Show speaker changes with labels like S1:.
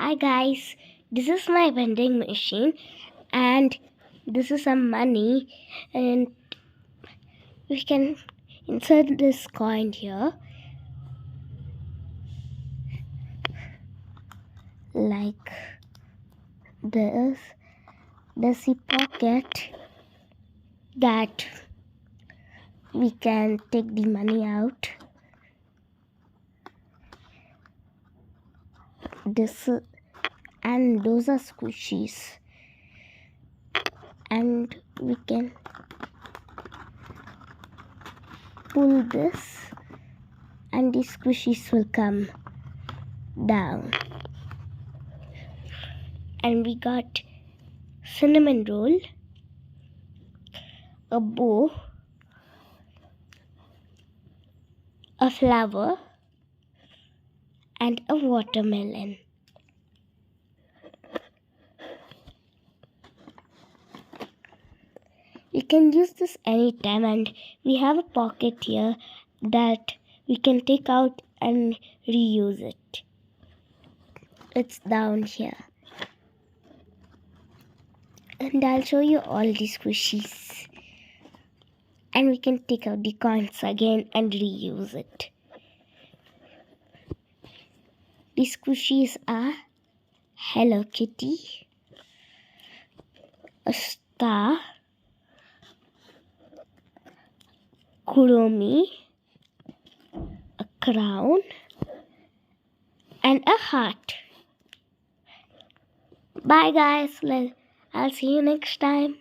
S1: Hi guys, this is my vending machine and this is some money, and we can insert this coin here like this. There's a pocket that we can take the money out. And those are squishies, and we can pull this and the squishies will come down. And we got cinnamon roll, a bow, a flower, and a watermelon. You can use this anytime, and we have a pocket here that we can take out and reuse it. It's down here. And I'll show you all the squishies. And we can take out the coins again and reuse it. The squishies are Hello Kitty, a star, Kuromi, a crown, and a heart. Bye guys, I'll see you next time.